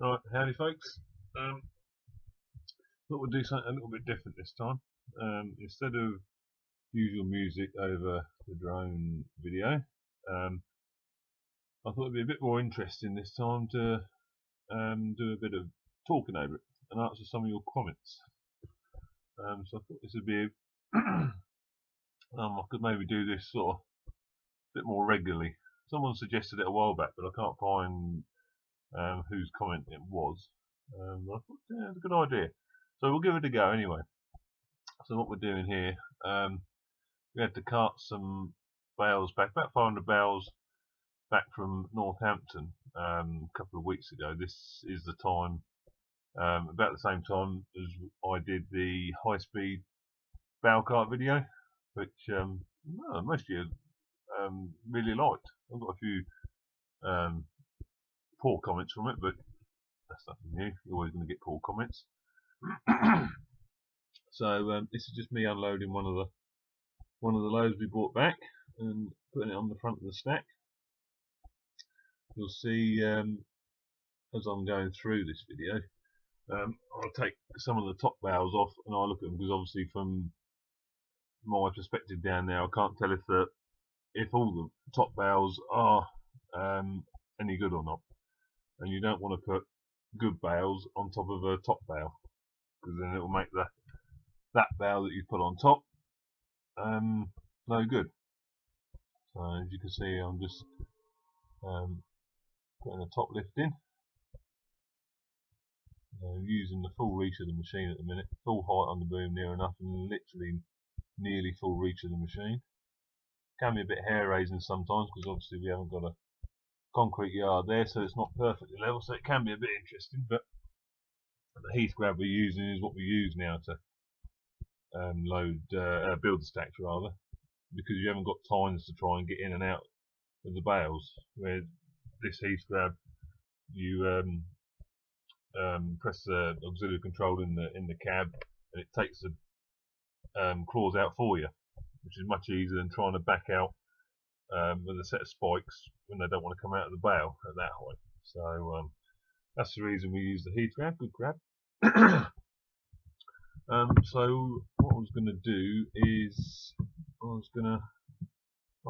Right, howdy folks. Um, Thought we'd do something a little bit different this time. Instead of usual music over the drone video, I thought it'd be a bit more interesting this time to do a bit of talking over it and answer some of your comments. So I thought this would be, I could maybe do this sort of a bit more regularly. Someone suggested it a while back, but I can't find whose comment it was. I thought, yeah, it's a good idea. So we'll give it a go anyway. So what we're doing here, we had to cart some bales back, about 500 bales back from Northampton a couple of weeks ago. This is the time, about the same time as I did the high-speed bale cart video, which most of you really liked. I've got a few poor comments from it, but that's nothing new. You're always going to get poor comments. So this is just me unloading one of the loads we brought back and putting it on the front of the stack. You'll see as I'm going through this video, I'll take some of the top bales off and I'll look at them, because obviously from my perspective down there I can't tell if all the top bales are any good or not, and you don't want to put good bales on top of a top bale, because then it will make that bale that you put on top no good. So as you can see, I'm just putting a top lift in, using the full reach of the machine at the minute, full height on the boom near enough, and literally nearly full reach of the machine. Can be a bit hair raising sometimes, because obviously we haven't got a concrete yard there, so it's not perfectly level, so it can be a bit interesting, but the heath grab we're using is what we use now to build the stacks rather, because you haven't got tines to try and get in and out of the bales. Where this heath grab, you press the auxiliary control in the cab, and it takes the claws out for you, which is much easier than trying to back out with a set of spikes when they don't want to come out of the bale at that height. So that's the reason we use the heath grab. Good grab. So what I was going to do is I was going to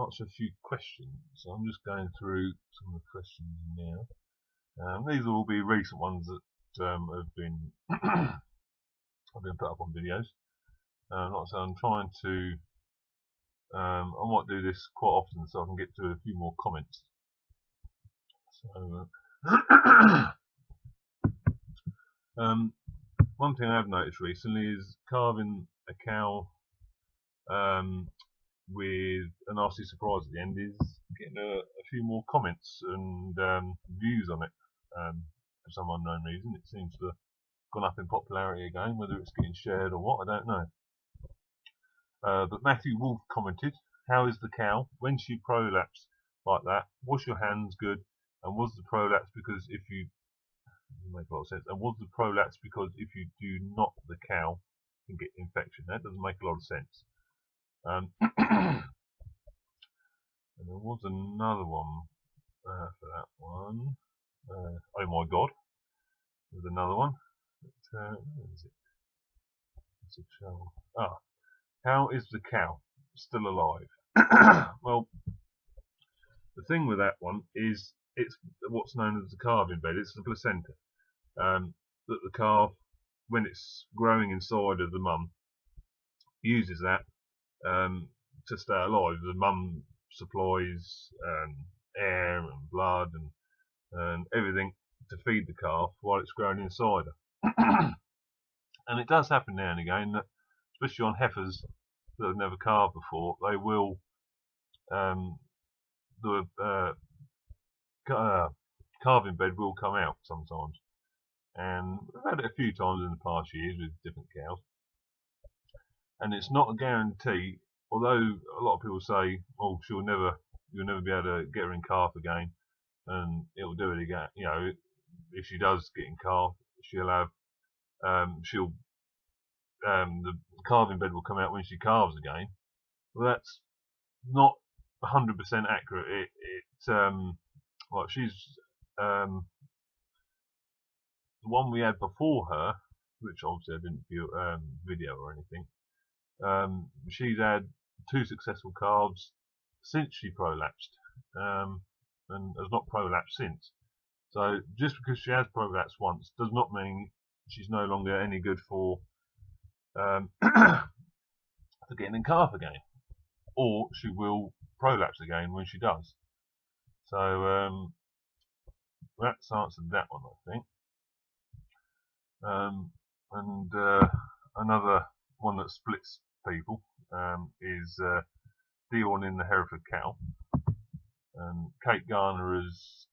answer a few questions. So I'm just going through some of the questions now. These will all be recent ones that have been put up on videos. Like I said, I'm trying to. I might do this quite often so I can get to a few more comments. So, one thing I've noticed recently is carving a cow with a nasty surprise at the end is getting a few more comments and views on it. For some unknown reason, it seems to have gone up in popularity again. Whether it's getting shared or what, I don't know. But Matthew Wolf commented, "How is the cow when she prolapsed like that? Wash your hands good, and was the prolapse because if you make a lot of sense? And was the prolapse because if you do not, the cow can get infection?" That doesn't make a lot of sense. And there was another one for that one. Oh my God, there's another one. Where is it? What's it show? How is the cow still alive? Well, the thing with that one is it's what's known as the calving bed. It's the placenta that the calf, when it's growing inside of the mum, uses that to stay alive. The mum supplies air and blood and everything to feed the calf while it's growing inside her. And it does happen now and again that, especially on heifers that have never calved before, they will the calving bed will come out sometimes. And we've had it a few times in the past years with different cows. And it's not a guarantee, although a lot of people say, "Oh, you'll never be able to get her in calf again, and it'll do it again." You know, if she does get in calf, she'll have the calving bed will come out when she calves again. Well, that's not 100% accurate. Well, she's the one we had before her, which obviously I didn't video or anything, she's had 2 successful calves since she prolapsed, and has not prolapsed since. So just because she has prolapsed once does not mean she's no longer any good for for getting in calf again, or she will prolapse again when she does. So that's answered that one, I think. And another one that splits people is Dion in the Hereford Cow. Kate Garner is,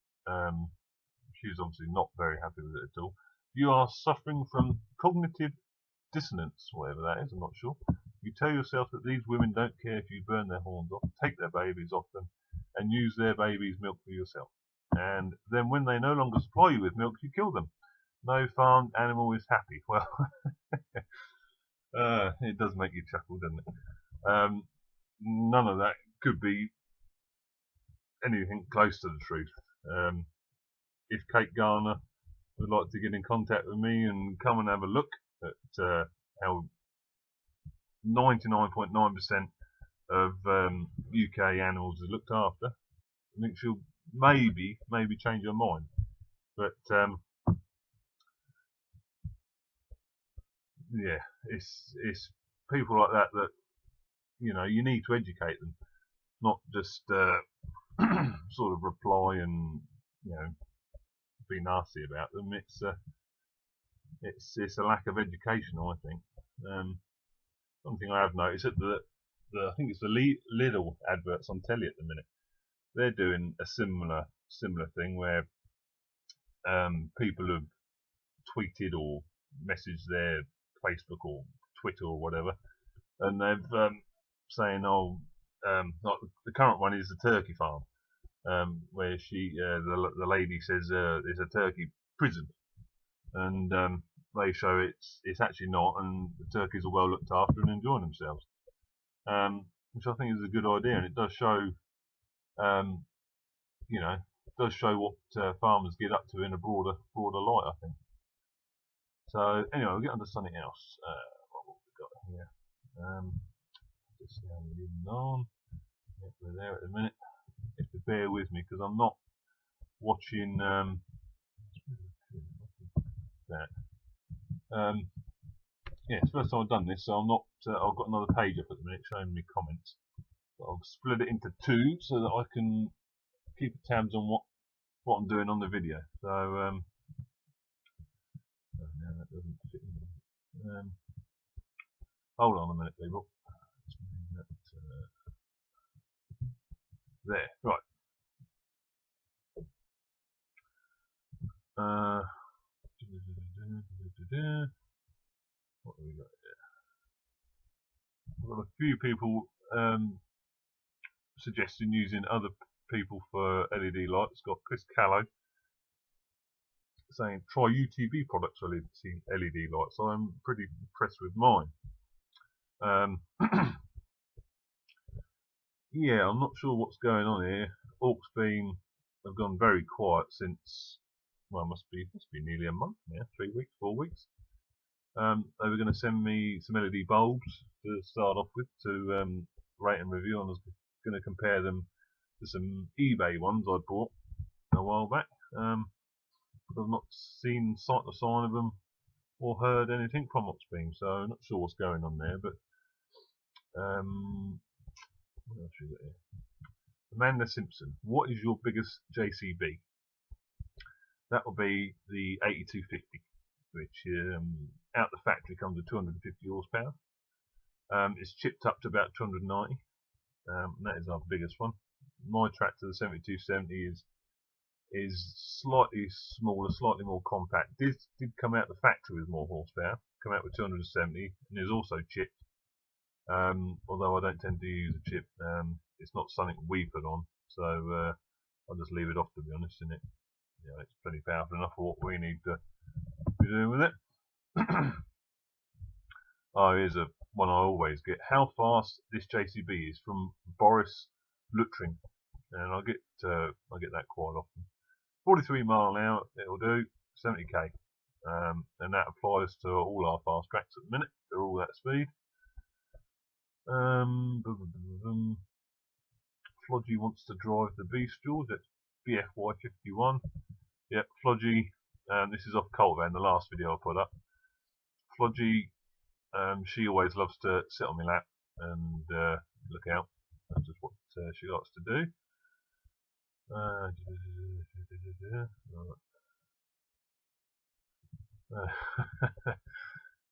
she's obviously not very happy with it at all. You are suffering from cognitive dissonance, whatever that is, I'm not sure. You tell yourself that these women don't care if you burn their horns off, take their babies off them, and use their babies' milk for yourself. And then when they no longer supply you with milk, you kill them. No farmed animal is happy. Well, it does make you chuckle, doesn't it? None of that could be anything close to the truth. If Kate Garner would like to get in contact with me and come and have a look at how 99.9% of UK animals are looked after, I think she'll maybe change her mind. But yeah, it's people like that that you need to educate them, not just sort of reply and be nasty about them. It's a lack of education, I think. Something I have noticed at I think it's the Lidl adverts on telly at the minute. They're doing a similar thing where people have tweeted or messaged their Facebook or Twitter or whatever, and they've saying, like the current one is the turkey farm, where the lady says there's a turkey prison, and they show it's actually not, and the turkeys are well looked after and enjoying themselves, which I think is a good idea, and it does show, what farmers get up to in a broader light, I think. So anyway, we'll get on to something else. What have we got here? Just moving on. Yep, we're there at the minute. You have to bear with me because I'm not watching that. Yeah, it's the first time I've done this, so I'm not. I've got another page up at the minute showing me comments. But I've split it into 2 so that I can keep tabs on what I'm doing on the video. So no, that doesn't fit in. Hold on a minute, people. There, right. What have we got here? I've got a few people suggesting using other people for LED lights. Got Chris Callow saying try UTV products for LED lights. So I'm pretty impressed with mine. Yeah, I'm not sure what's going on here. Auxbeam have gone very quiet since, well, must be nearly a month now, 3 weeks, 4 weeks. They were going to send me some LED bulbs to start off with to rate and review, and I was going to compare them to some eBay ones I bought a while back. But I've not seen sight or sign of them or heard anything from Auxbeam, so I'm not sure what's going on there. But what else is it here? Amanda Simpson, what is your biggest JCB? That will be the 8250, which out the factory comes with 250 horsepower. It's chipped up to about 290, and that is our biggest one. My tractor, the 7270, is slightly smaller, slightly more compact. Did come out the factory with more horsepower, come out with 270, and is also chipped. Although I don't tend to use a chip, it's not something we put on, so I'll just leave it off, to be honest, in it. It's plenty powerful enough for what we need to be doing with it. Oh, here's one I always get. How fast this JCB is, from Boris Lutring, and I get that quite often. 43 mile an hour, it'll do 70k. and that applies to all our fast tracks at the minute. They're all that speed. Flodgy wants to drive the Beast George at BFY51. Yep, Flodgy, this is off Calving, the last video I put up. Flodgy, she always loves to sit on my lap and look out. That's just what she likes to do.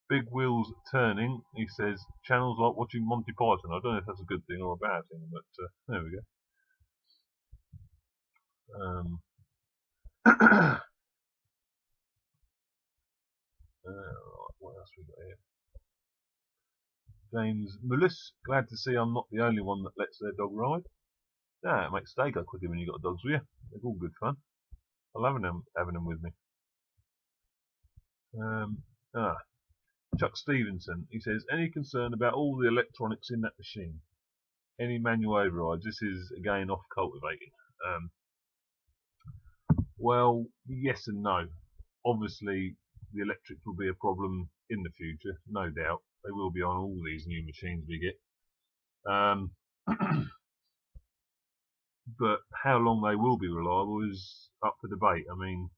Big Wheels Turning, he says, channels like watching Monty Python. I don't know if that's a good thing or a bad thing, but there we go. Right, what else we got here? James Mullis, glad to see I'm not the only one that lets their dog ride. Yeah, it makes the day go quicker when you've got dogs with you. They're all good fun. I love having them with me. Chuck Stevenson, he says, any concern about all the electronics in that machine? Any manual overrides? This is again off cultivating. Well, yes and no. Obviously, the electrics will be a problem in the future, no doubt. They will be on all these new machines we get. But how long they will be reliable is up for debate. I mean,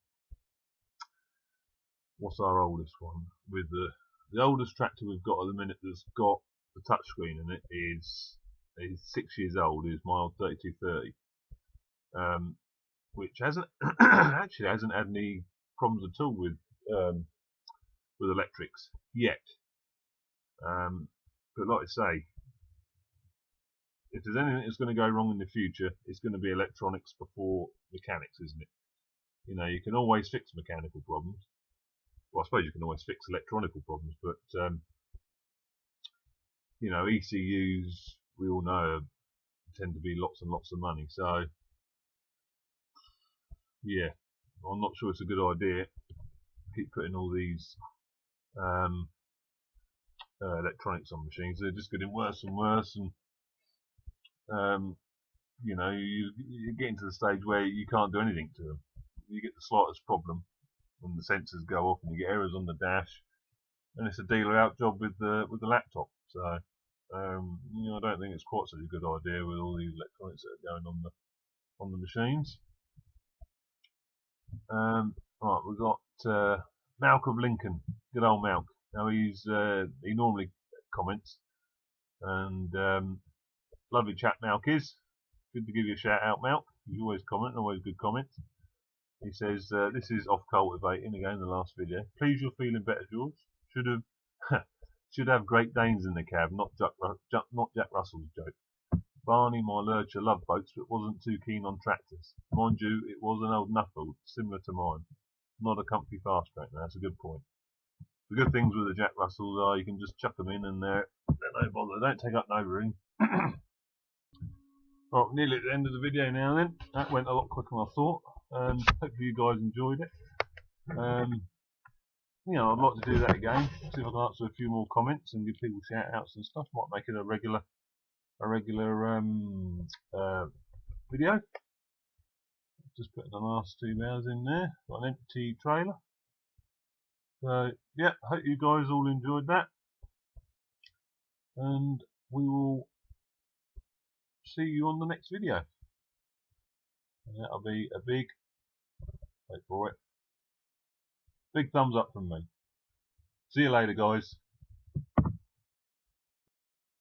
what's our oldest one? With the oldest tractor we've got at the minute that's got the touchscreen in it is 6 years old. Is my old 3230, which hasn't actually hasn't had any problems at all with electrics yet. But like I say, if there's anything that's going to go wrong in the future, it's going to be electronics before mechanics, isn't it? You know, you can always fix mechanical problems. Well, I suppose you can always fix electronical problems, but you know, ECUs, we all know, tend to be lots and lots of money. So, yeah, I'm not sure it's a good idea to keep putting all these electronics on machines. They're just getting worse and worse, and you know, you're getting to the stage where you can't do anything to them. You get the slightest problem, and the sensors go off, and you get errors on the dash, and it's a dealer out job with the laptop. So, you know, I don't think it's quite such a good idea with all these electronics that are going on the machines. Right, we've got Malk of Lincoln, good old Malk. Now he normally comments, and lovely chap Malk is. Good to give you a shout out, Malk. You always comment, always good comments. He says, this is off cultivating again, the last video. Please, you're feeling better, George. Should have Great Danes in the cab, not Jack Russell's joke. Barney, my lurcher, loved boats, but wasn't too keen on tractors. Mind you, it was an old Nuffield, similar to mine. Not a comfy fast track. Now, that's a good point. The good things with the Jack Russells are you can just chuck them in and they're no bother. They don't take up no room. Right, nearly at the end of the video now then. That went a lot quicker than I thought. Hopefully you guys enjoyed it. You know, I'd like to do that again. See if I can answer a few more comments and give people shout outs and stuff. Might make it a regular video. Just putting the last 2 bales in there. Got an empty trailer. So yeah, hope you guys all enjoyed that. And we will see you on the next video. And that'll be a big, wait for it, big thumbs up from me. See you later, guys.